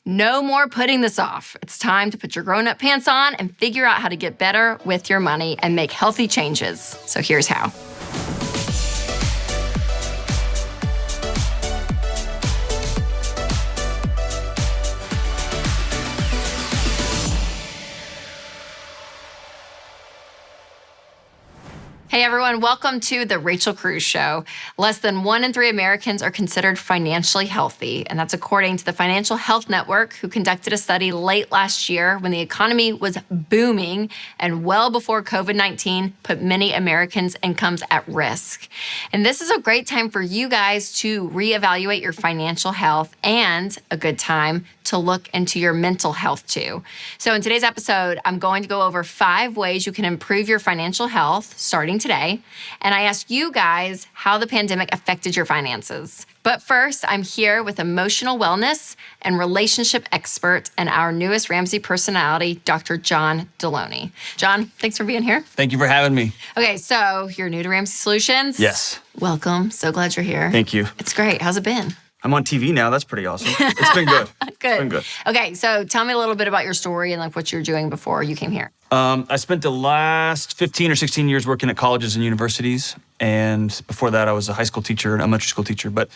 No more putting this off. It's time to put your grown-up pants on and figure out how to get better with your money and make healthy changes. So here's how. Hey everyone, welcome to the Rachel Cruze Show. Less than 1 in 3 Americans are considered financially healthy, and that's according to the Financial Health Network, who conducted a study late last year when the economy was booming and well before COVID-19 put many Americans' incomes at risk. And this is a great time for you guys to reevaluate your financial health and a good time to look into your mental health too. So in today's episode, I'm going to go over 5 ways you can improve your financial health starting today. And I asked you guys how the pandemic affected your finances. But first, I'm here with emotional wellness and relationship expert and our newest Ramsey Personality, Dr. John Delony. John, thanks for being here. Thank you for having me. Okay, so you're new to Ramsey Solutions. Yes. Welcome. So glad you're here. Thank you. It's great. How's it been? I'm on TV now. That's pretty awesome. It's been good. Good. It's been good. Okay, so tell me a little bit about your story and like what you're doing before you came here. I spent the last 15 or 16 years working at colleges and universities. And before that, I was a high school teacher, an elementary school teacher. But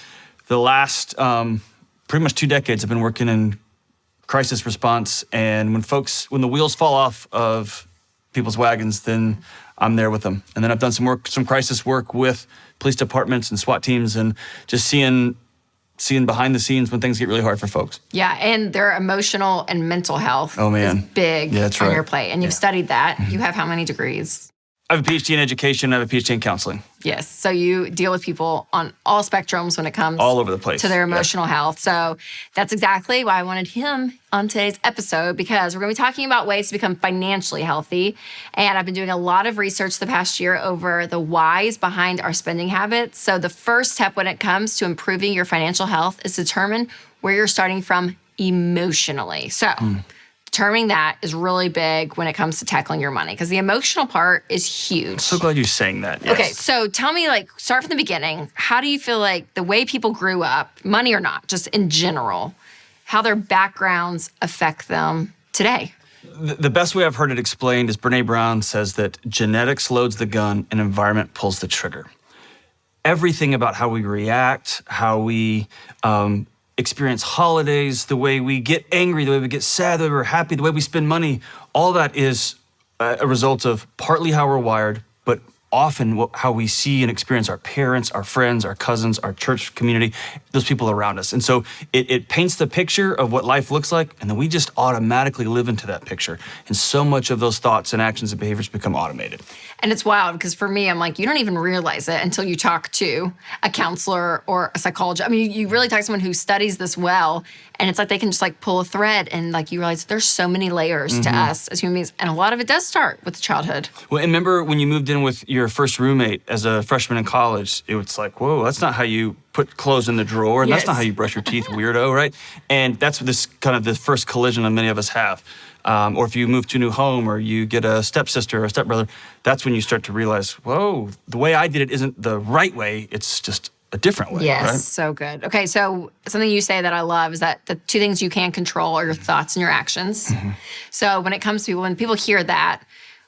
the last pretty much 2 decades, I've been working in crisis response. And when the wheels fall off of people's wagons, then I'm there with them. And then I've done some crisis work with police departments and SWAT teams, and just seeing behind the scenes when things get really hard for folks. Yeah, and their emotional and mental health is big on your plate. And you've studied that. Mm-hmm. You have how many degrees? I have a PhD in education. I have a PhD in counseling. Yes, so you deal with people on all spectrums when it comes all over the place to their emotional health. So that's exactly why I wanted him on today's episode, because we're going to be talking about ways to become financially healthy. And I've been doing a lot of research the past year over the whys behind our spending habits. So the first step when it comes to improving your financial health is to determine where you're starting from emotionally. So determining that is really big when it comes to tackling your money, because the emotional part is huge. I'm so glad you're saying that. Yes. Okay, so tell me, start from the beginning. How do you feel like the way people grew up, money or not, just in general, how their backgrounds affect them today? The best way I've heard it explained is Brene Brown says that genetics loads the gun and environment pulls the trigger. Everything about how we react, how we experience holidays, the way we get angry, the way we get sad, the way we're happy, the way we spend money, all that is a result of partly how we're wired, but often how we see and experience our parents, our friends, our cousins, our church community, those people around us. And so it paints the picture of what life looks like, and then we just automatically live into that picture. And so much of those thoughts and actions and behaviors become automated. And it's wild, because for me, I'm like, you don't even realize it until you talk to a counselor or a psychologist. I mean, you really talk to someone who studies this well, and it's like they can just pull a thread, and you realize there's so many layers to us as human beings. And a lot of it does start with childhood. Well, and remember when you moved in with your first roommate as a freshman in college, it was like, whoa, that's not how you put clothes in the drawer, and that's not how you brush your teeth, weirdo, right? And that's this kind of the first collision that many of us have. Or if you move to a new home, or you get a stepsister or a stepbrother, that's when you start to realize, whoa, the way I did it isn't the right way, it's just a different way. Yes, right? So good. Okay, so something you say that I love is that the 2 things you can control are your thoughts and your actions. So when it comes to people, when people hear that,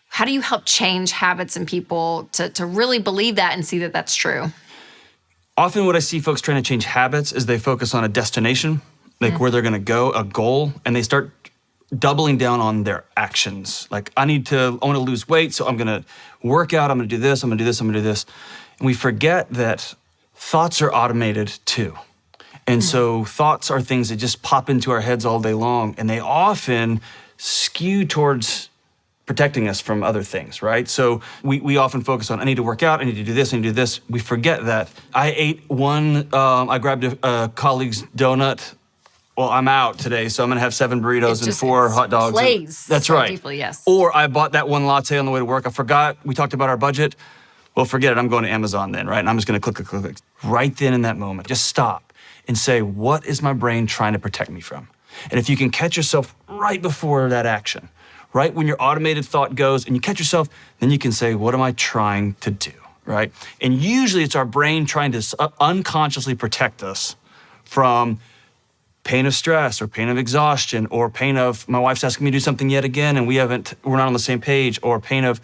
how do you help change habits in people to really believe that and see that that's true? Often what I see folks trying to change habits is they focus on a destination, where they're gonna go, a goal, and they start doubling down on their actions. I want to lose weight, so I'm gonna work out, I'm gonna do this, I'm gonna do this, I'm gonna do this. And we forget that thoughts are automated too. And so thoughts are things that just pop into our heads all day long, and they often skew towards protecting us from other things, right? So we often focus on, I need to work out, I need to do this, I need to do this. We forget that. I grabbed a colleague's donut. Well, I'm out today, so I'm gonna have 7 burritos and 4 hot dogs. Plays that's so right. Deeply, yes. Or I bought that 1 latte on the way to work. I forgot, we talked about our budget. Well, forget it, I'm going to Amazon then, right? And I'm just gonna click. Right then in that moment, just stop and say, what is my brain trying to protect me from? And if you can catch yourself right before that action, right when your automated thought goes and you catch yourself, then you can say, what am I trying to do, right? And usually it's our brain trying to unconsciously protect us from pain of stress or pain of exhaustion or pain of my wife's asking me to do something yet again and we're not on the same page, or pain of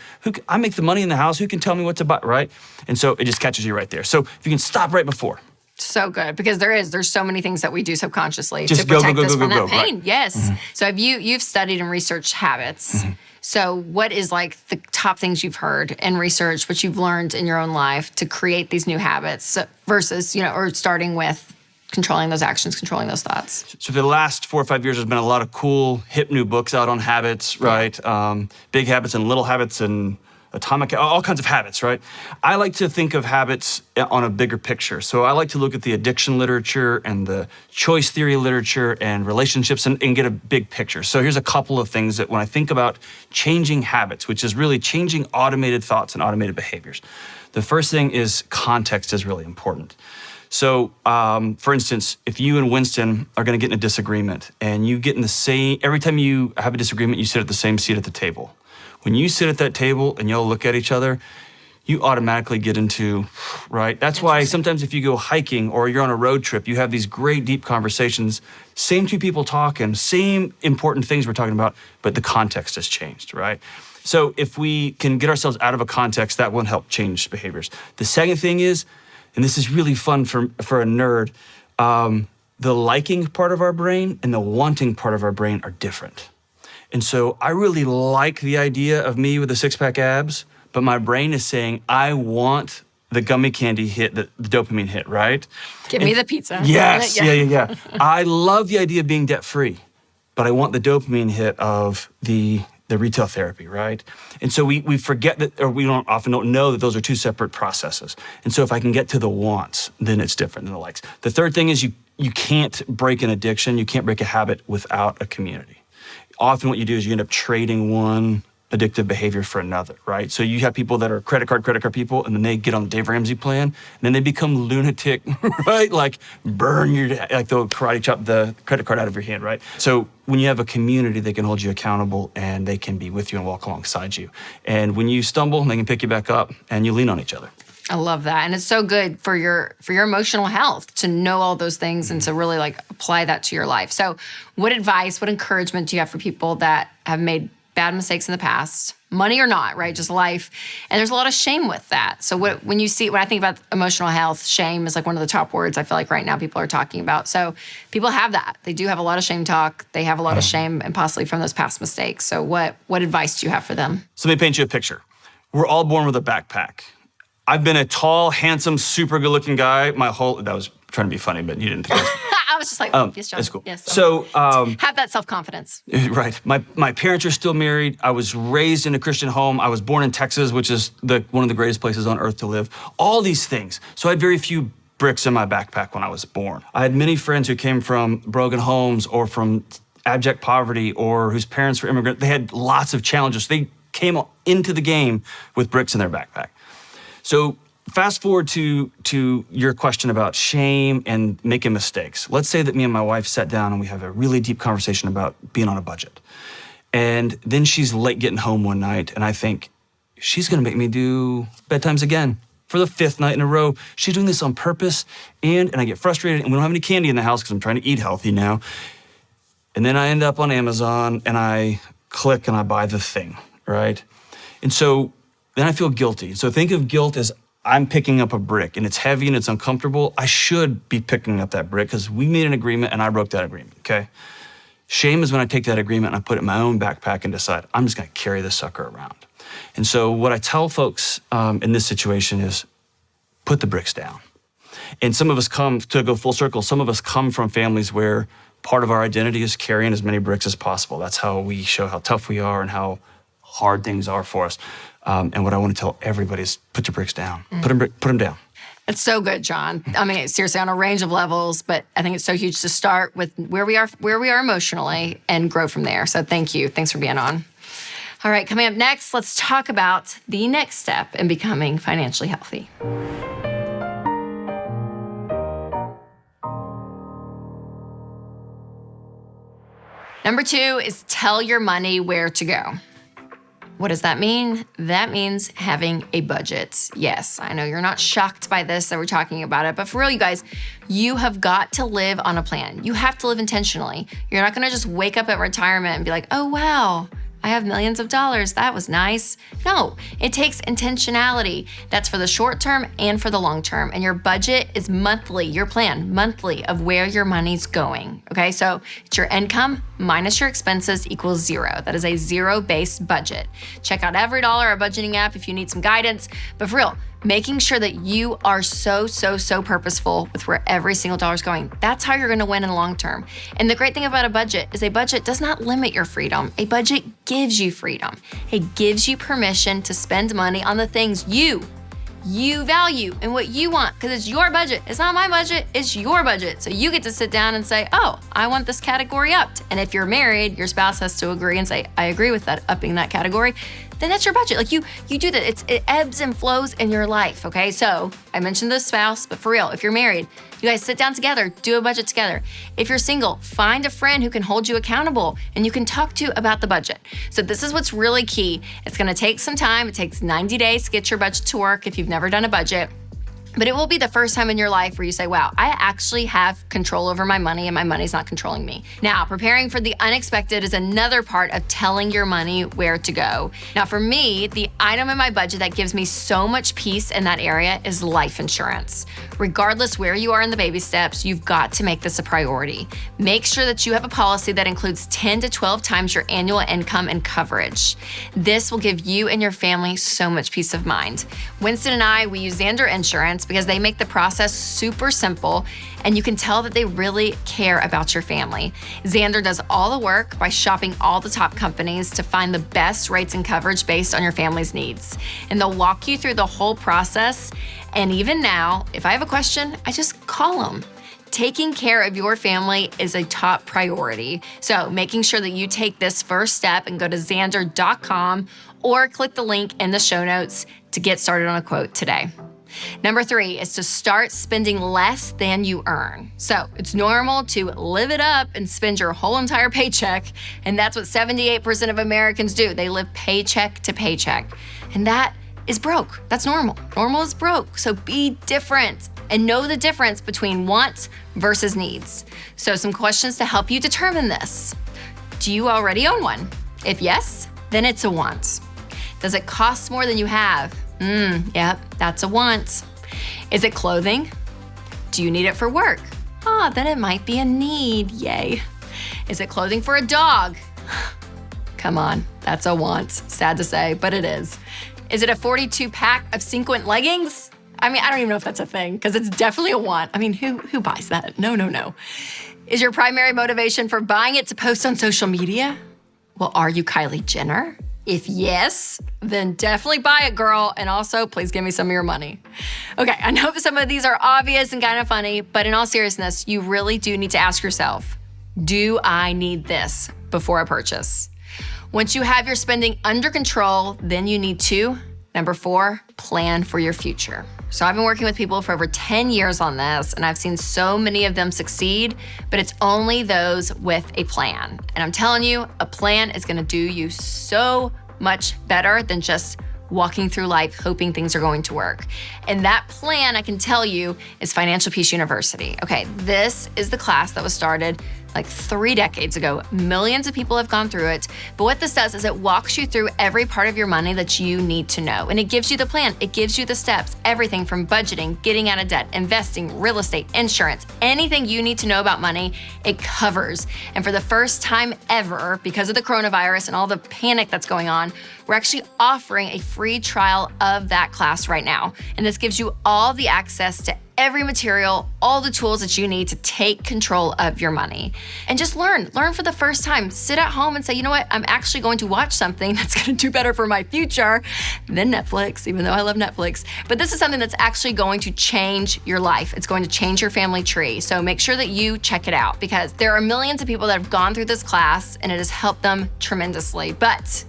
I make the money in the house, who can tell me what to buy, right? And so it just catches you right there. So if you can stop right before. So good, because there's so many things that we do subconsciously Just to protect us from that go, pain. right. Yes. So you've studied and researched habits. So what is like the top things you've heard and researched, what you've learned in your own life to create these new habits versus, or starting with controlling those actions, controlling those thoughts? So for the last 4 or 5 years, there's been a lot of cool, hip new books out on habits, right? Big habits and little habits and atomic, all kinds of habits, right? I like to think of habits on a bigger picture. So I like to look at the addiction literature and the choice theory literature and relationships and get a big picture. So here's a couple of things that when I think about changing habits, which is really changing automated thoughts and automated behaviors. The first thing is context is really important. So, for instance, if you and Winston are going to get in a disagreement and you get in the same, every time you have a disagreement, you sit at the same seat at the table. When you sit at that table and y'all look at each other, you automatically get into, right? That's why sometimes if you go hiking or you're on a road trip, you have these great deep conversations, same two people talking, same important things we're talking about, but the context has changed, right? So if we can get ourselves out of a context, that will help change behaviors. The second thing is, and this is really fun for a nerd, the liking part of our brain and the wanting part of our brain are different. And so I really like the idea of me with the six-pack abs, but my brain is saying, I want the gummy candy hit, the dopamine hit, right? Give me the pizza. Yes, yeah. I love the idea of being debt-free, but I want the dopamine hit of the retail therapy, right? And so we forget that, or we often don't know that those are two separate processes. And so if I can get to the wants, then it's different than the likes. The third thing is you can't break an addiction, you can't break a habit without a community. Often what you do is you end up trading one addictive behavior for another, right? So you have people that are credit card people, and then they get on the Dave Ramsey plan, and then they become lunatic, right? Like they'll karate chop the credit card out of your hand, right? So when you have a community, they can hold you accountable and they can be with you and walk alongside you. And when you stumble, they can pick you back up and you lean on each other. I love that. And it's so good for your emotional health to know all those things and to really apply that to your life. So what advice, what encouragement do you have for people that have made bad mistakes in the past, money or not, right? Just life. And there's a lot of shame with that. So when I think about emotional health, shame is one of the top words I feel like right now people are talking about. So people have that. They do have a lot of shame talk. They have a lot of shame and possibly from those past mistakes. So what advice do you have for them? So let me paint you a picture. We're all born with a backpack. I've been a tall, handsome, super good-looking guy that was trying to be funny, but you didn't think I was just like, yes, John. That's cool. Yes. So have that self-confidence. Right. My parents are still married. I was raised in a Christian home. I was born in Texas, which is one of the greatest places on earth to live. All these things. So I had very few bricks in my backpack when I was born. I had many friends who came from broken homes or from abject poverty or whose parents were immigrants. They had lots of challenges. They came into the game with bricks in their backpack. So fast forward to your question about shame and making mistakes. Let's say that me and my wife sat down and we have a really deep conversation about being on a budget. And then she's late getting home one night and I think, she's gonna make me do bedtimes again for the 5th night in a row. She's doing this on purpose and I get frustrated and we don't have any candy in the house because I'm trying to eat healthy now. And then I end up on Amazon and I click and I buy the thing, right? And so then I feel guilty. So think of guilt as I'm picking up a brick and it's heavy and it's uncomfortable. I should be picking up that brick because we made an agreement and I broke that agreement, okay? Shame is when I take that agreement and I put it in my own backpack and decide I'm just gonna carry this sucker around. And so what I tell folks in this situation is put the bricks down. And some of us to go full circle, some of us come from families where part of our identity is carrying as many bricks as possible. That's how we show how tough we are and how hard things are for us. And what I want to tell everybody is put your bricks down. Put them down. It's so good, John. I mean, seriously, on a range of levels, but I think it's so huge to start with where we are emotionally and grow from there. So thank you. Thanks for being on. All right, coming up next, let's talk about the next step in becoming financially healthy. Number 2 is tell your money where to go. What does that mean? That means having a budget. Yes, I know you're not shocked by this that we're talking about it, but for real, you guys, you have got to live on a plan. You have to live intentionally. You're not gonna just wake up at retirement and be like, oh wow, I have millions of dollars, that was nice. No, it takes intentionality. That's for the short term and for the long term. And your budget is monthly, your plan, monthly of where your money's going, okay? So it's your income minus your expenses equals zero. That is a zero-based budget. Check out Every Dollar, our budgeting app, if you need some guidance. But for real, making sure that you are so purposeful with where every single dollar is going. That's how you're gonna win in the long term. And the great thing about a budget is a budget does not limit your freedom. A budget gives you freedom. It gives you permission to spend money on the things you value and what you want, because it's your budget. It's not my budget, it's your budget. So you get to sit down and say, oh, I want this category upped. And if you're married, your spouse has to agree and say, I agree with that, upping that category. Then that's your budget. Like you do that. It ebbs and flows in your life, okay? So I mentioned the spouse, but for real, if you're married, you guys sit down together, do a budget together. If you're single, find a friend who can hold you accountable and you can talk to about the budget. So this is what's really key. It's gonna take some time. It takes 90 days to get your budget to work if you've never done a budget. But it will be the first time in your life where you say, wow, I actually have control over my money and my money's not controlling me. Now, preparing for the unexpected is another part of telling your money where to go. Now, for me, the item in my budget that gives me so much peace in that area is life insurance. Regardless where you are in the baby steps, you've got to make this a priority. Make sure that you have a policy that includes 10 to 12 times your annual income and coverage. This will give you and your family so much peace of mind. Winston and I, we use Zander Insurance because they make the process super simple and you can tell that they really care about your family. Zander does all the work by shopping all the top companies to find the best rates and coverage based on your family's needs. And they'll walk you through the whole process. And even now, if I have a question, I just call them. Taking care of your family is a top priority. So making sure that you take this first step and go to Zander.com or click the link in the show notes to get started on a quote today. Number 3 is to start spending less than you earn. So it's normal to live it up and spend your whole entire paycheck. And that's what 78% of Americans do. They live paycheck to paycheck. And that is broke. That's normal. Normal is broke. So be different and know the difference between wants versus needs. So some questions to help you determine this. Do you already own one? If yes, then it's a want. Does it cost more than you have? Yep, that's a want. Is it clothing? Do you need it for work? Then it might be a need, yay. Is it clothing for a dog? Come on, that's a want. Sad to say, but it is. Is it a 42 pack of sequin leggings? I mean, I don't even know if that's a thing, because it's definitely a want. I mean, who buys that? No. Is your primary motivation for buying it to post on social media? Well, are you Kylie Jenner? If yes, then definitely buy it, girl. And also, please give me some of your money. Okay, I know some of these are obvious and kind of funny, but in all seriousness, you really do need to ask yourself, do I need this before I purchase? Once you have your spending under control, then you need to, number 4, plan for your future. So I've been working with people for over 10 years on this, and I've seen so many of them succeed, but it's only those with a plan. And I'm telling you, a plan is gonna do you so much better than just walking through life hoping things are going to work. And that plan, I can tell you, is Financial Peace University. Okay, this is the class that was started like 3 decades ago. Millions of people have gone through it. But what this does is it walks you through every part of your money that you need to know. And it gives you the plan. It gives you the steps, everything from budgeting, getting out of debt, investing, real estate, insurance, anything you need to know about money, it covers. And for the first time ever, because of the coronavirus and all the panic that's going on, we're actually offering a free trial of that class right now. And this gives you all the access to every material, all the tools that you need to take control of your money. And just learn for the first time. Sit at home and say, you know what, I'm actually going to watch something that's gonna do better for my future than Netflix, even though I love Netflix. But this is something that's actually going to change your life. It's going to change your family tree. So make sure that you check it out, because there are millions of people that have gone through this class and it has helped them tremendously. But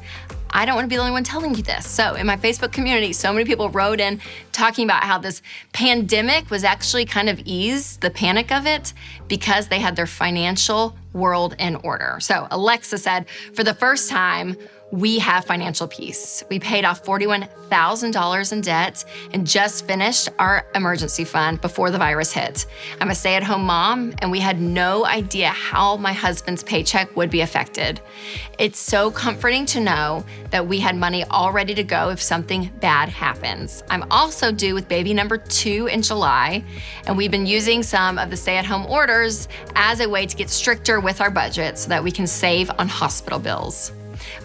I don't want to be the only one telling you this. So in my Facebook community, so many people wrote in talking about how this pandemic was actually kind of eased the panic of it because they had their financial world in order. So Alexa said, for the first time, we have financial peace. We paid off $41,000 in debt and just finished our emergency fund before the virus hit. I'm a stay-at-home mom, and we had no idea how my husband's paycheck would be affected. It's so comforting to know that we had money all ready to go if something bad happens. I'm also due with baby number 2 in July, and we've been using some of the stay-at-home orders as a way to get stricter with our budget so that we can save on hospital bills.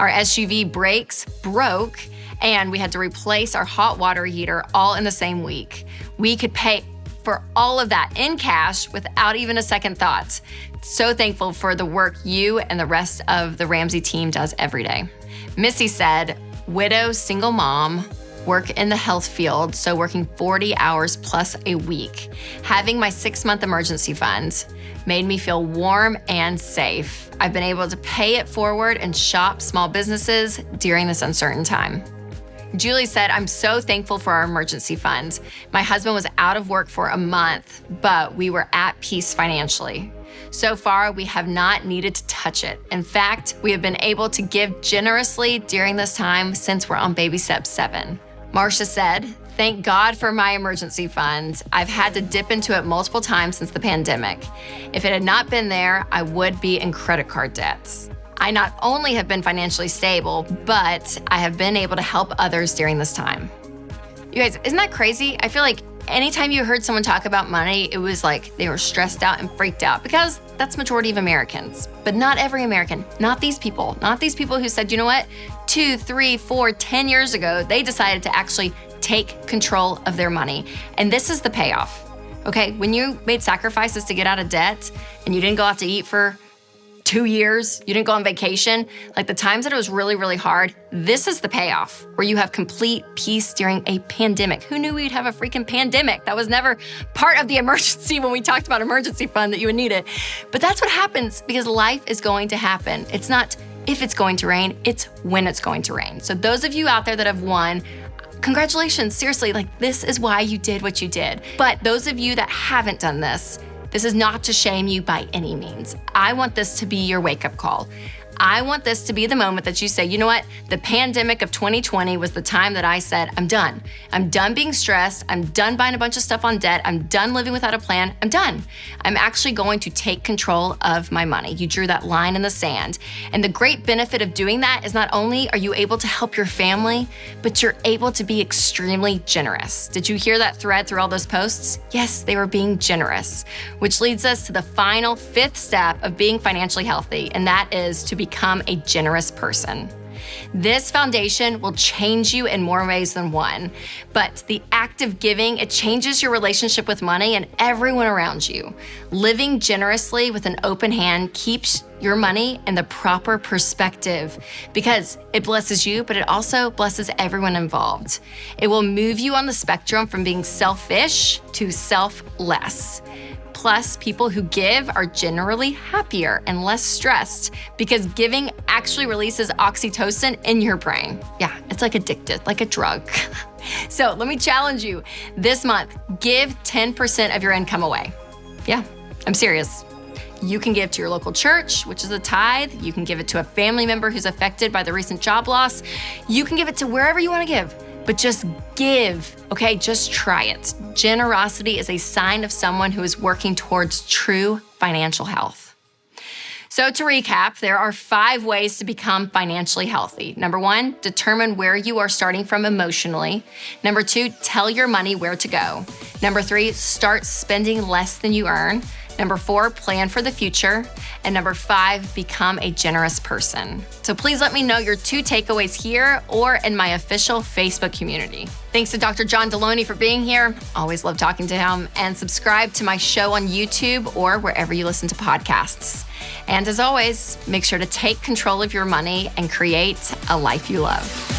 Our SUV brakes broke, and we had to replace our hot water heater all in the same week. We could pay for all of that in cash without even a second thought. So thankful for the work you and the rest of the Ramsey team does every day. Missy said, widow, single mom, work in the health field, so working 40 hours plus a week. Having my 6-month emergency fund made me feel warm and safe. I've been able to pay it forward and shop small businesses during this uncertain time. Julie said, I'm so thankful for our emergency fund. My husband was out of work for a month, but we were at peace financially. So far, we have not needed to touch it. In fact, we have been able to give generously during this time since we're on baby step 7. Marcia said, thank God for my emergency fund. I've had to dip into it multiple times since the pandemic. If it had not been there, I would be in credit card debts. I not only have been financially stable, but I have been able to help others during this time. You guys, isn't that crazy? I feel like anytime you heard someone talk about money, it was like they were stressed out and freaked out, because that's majority of Americans, but not every American. Not these people who said, you know what, 2, 3, 4, 10 years ago, they decided to actually take control of their money. And this is the payoff, okay? When you made sacrifices to get out of debt and you didn't go out to eat for 2 years, you didn't go on vacation, like the times that it was really, really hard, this is the payoff where you have complete peace during a pandemic. Who knew we'd have a freaking pandemic? That was never part of the emergency when we talked about emergency fund that you would need it. But that's what happens because life is going to happen. It's not if it's going to rain, it's when it's going to rain. So those of you out there that have won, congratulations, seriously, like this is why you did what you did. But those of you that haven't done this is not to shame you by any means. I want this to be your wake-up call. I want this to be the moment that you say, you know what? The pandemic of 2020 was the time that I said, I'm done. I'm done being stressed. I'm done buying a bunch of stuff on debt. I'm done living without a plan. I'm done. I'm actually going to take control of my money. You drew that line in the sand. And the great benefit of doing that is not only are you able to help your family, but you're able to be extremely generous. Did you hear that thread through all those posts? Yes, they were being generous, which leads us to the final 5th step of being financially healthy, and that is to become a generous person. This foundation will change you in more ways than one, but the act of giving, it changes your relationship with money and everyone around you. Living generously with an open hand keeps your money in the proper perspective because it blesses you, but it also blesses everyone involved. It will move you on the spectrum from being selfish to selfless. Plus, people who give are generally happier and less stressed because giving actually releases oxytocin in your brain. Yeah, it's like addicted, like a drug. So let me challenge you. This month, give 10% of your income away. Yeah, I'm serious. You can give to your local church, which is a tithe. You can give it to a family member who's affected by the recent job loss. You can give it to wherever you want to give. But just give, okay? Just try it. Generosity is a sign of someone who is working towards true financial health. So to recap, there are 5 ways to become financially healthy. Number 1, determine where you are starting from emotionally. Number 2, tell your money where to go. Number 3, start spending less than you earn. Number 4, plan for the future. And number 5, become a generous person. So please let me know your 2 takeaways here or in my official Facebook community. Thanks to Dr. John Delony for being here. Always love talking to him. And subscribe to my show on YouTube or wherever you listen to podcasts. And as always, make sure to take control of your money and create a life you love.